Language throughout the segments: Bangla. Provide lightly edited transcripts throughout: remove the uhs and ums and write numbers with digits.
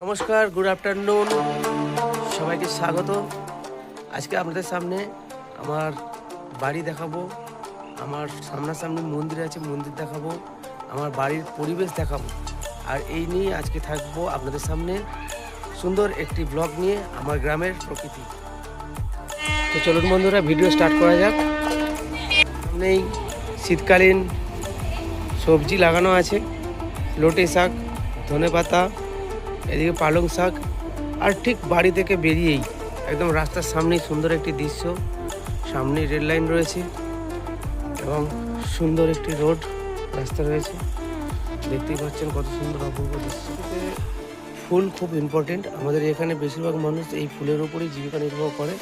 নমস্কার, গুড আফটারনুন, সবাইকে স্বাগত। আজকে আপনাদের সামনে আমার বাড়ি দেখাবো, আমার সামনাসামনি মন্দির আছে, মন্দির দেখাবো, আমার বাড়ির পরিবেশ দেখাবো। আর এই নিয়ে আজকে থাকবো আপনাদের সামনে সুন্দর একটি ব্লগ নিয়ে, আমার গ্রামের প্রকৃতি। তো চলুন বন্ধুরা, ভিডিও স্টার্ট করা যাক। সামনেই শীতকালীন সবজি লাগানো আছে, লটে শাক, ধনেপাতা, এদিকে পালং শাক। আর ঠিক বাড়ি থেকে বেরিয়েই একদম রাস্তার সামনেই সুন্দর একটি দৃশ্য, সামনেই রেল লাইন রয়েছে এবং সুন্দর একটি রোড রাস্তা রয়েছে। দেখতেই পাচ্ছেন কত সুন্দর অপূর্ব দৃশ্য। ফুল খুব ইম্পর্টেন্ট আমাদের এখানে, বেশিরভাগ মানুষ এই ফুলের উপরেই জীবিকা নির্বাহ করে।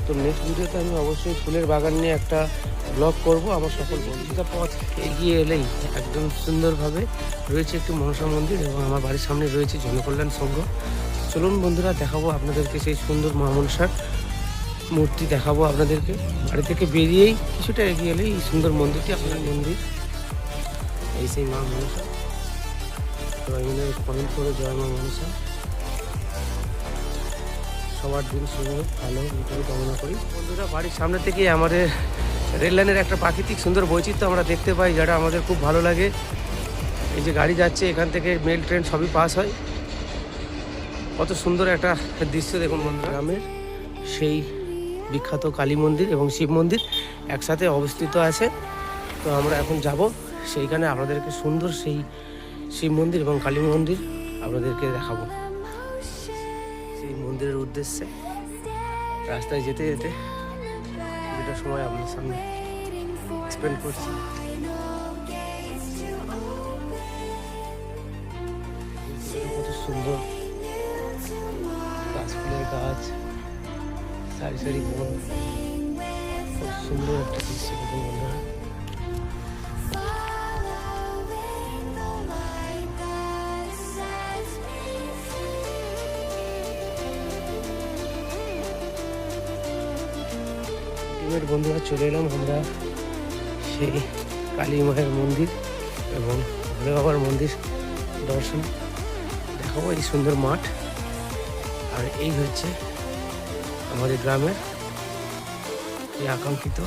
তো নেক্সট ভিডিওতে আমি অবশ্যই ফুলের বাগান নিয়ে একটা ব্লগ করব। আমার সকল বন্ধুরা পথ এগিয়ে এলেই একদম সুন্দরভাবে রয়েছে একটি মনসা মন্দির এবং আমার বাড়ির সামনে রয়েছে জনকল্যাণ সংঘ। চলুন বন্ধুরা, দেখাবো আপনাদেরকে সেই সুন্দর মা মনসার মূর্তি দেখাবো আপনাদেরকে। বাড়ি থেকে বেরিয়েই কিছুটা এগিয়ে এলেই এই সুন্দর মন্দিরটি, আপনার মন্দির, এই সেই মা মনসা। সবাই মিলে কমেন্ট করে জয় মা মনসা। সবার দিন শুভ ভালো এইটুকু কামনা করি। বন্ধুরা, বাড়ির সামনে থেকে আমাদের রেল লাইনের একটা প্রাকৃতিক সুন্দর বৈচিত্র্য আমরা দেখতে পাই, যেটা আমাদের খুব ভালো লাগে। এই যে গাড়ি যাচ্ছে, এখান থেকে মেল ট্রেন সবই পাস হয়। কত সুন্দর একটা দৃশ্য দেখুন বন্ধুরা। গ্রামের সেই বিখ্যাত কালী মন্দির এবং শিব মন্দির একসাথে অবস্থিত আছে। তো আমরা এখন যাব সেইখানে, আপনাদেরকে সুন্দর সেই শিব মন্দির এবং কালী মন্দির আপনাদেরকে দেখাবো। সেই মন্দিরের উদ্দেশ্যে রাস্তায় যেতে যেতে যেটা সময় আপনার সামনে স্পেন্ড করছি। কত সুন্দর গাছফুলের গাছ, সারি সারি বন, খুব সুন্দর একটা দৃশ্য দেখুন বন্ধুরা। বন্ধুরা, চলে এলাম আমরা সেই কালী মায়ের মন্দির এবং ভোলে বাবার মন্দির দর্শন দেখাবো। এই সুন্দর মাঠ, আর এই হচ্ছে আমাদের গ্রামের এই আকাঙ্ক্ষিত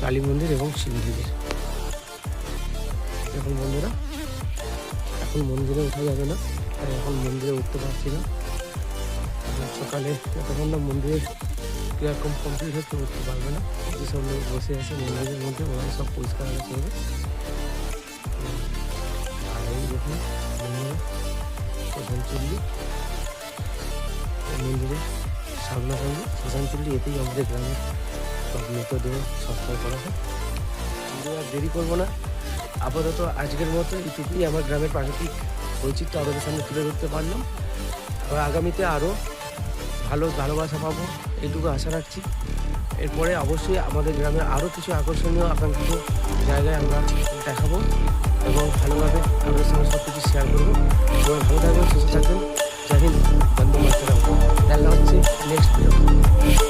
কালী মন্দির এবং শিব মন্দির। এখন বন্ধুরা, এখন মন্দিরে ওঠা যাবে না, আর এখন মন্দিরে উঠতে পারছি না। সকালে যতক্ষণ না মন্দিরের ক্রিয়াক্রম কমপ্লিট হচ্ছে উঠতে পারবে না। যেসব লোক বসে আছে মন্দিরের মধ্যে, ওরা সব পরিষ্কার করবে। আর এই দেখুন মন্দিরে শ্মশানচুল্লি, মন্দিরের সামনাসামনি শ্মশানচুল্লি, এতেই আমাদের গ্রামের সব মৃতদেহ সংস্কার করা হয়। আর দেরি করবো না, আপাতত আজকের মতো এইটুকুই আমার গ্রামের প্রাকৃতিক বৈচিত্র্য আপনাদের সামনে তুলে ধরতে পারলাম। আর আগামীতে আরও ভালো ভালোবাসা পাবো, এইটুকু আশা রাখছি। এরপরে অবশ্যই আমাদের গ্রামে আরও কিছু আকর্ষণীয় আকাঙ্ক্ষিত জায়গায় আমরা দেখাবো এবং ভালোভাবে আমাদের সঙ্গে সব কিছু শেয়ার করবো। এবং ভালো থাকবেন, সুস্থ থাকবেন। জয় হিন্দ, বন্দে মাতরম। দেখা হচ্ছে নেক্সট ভিডিও।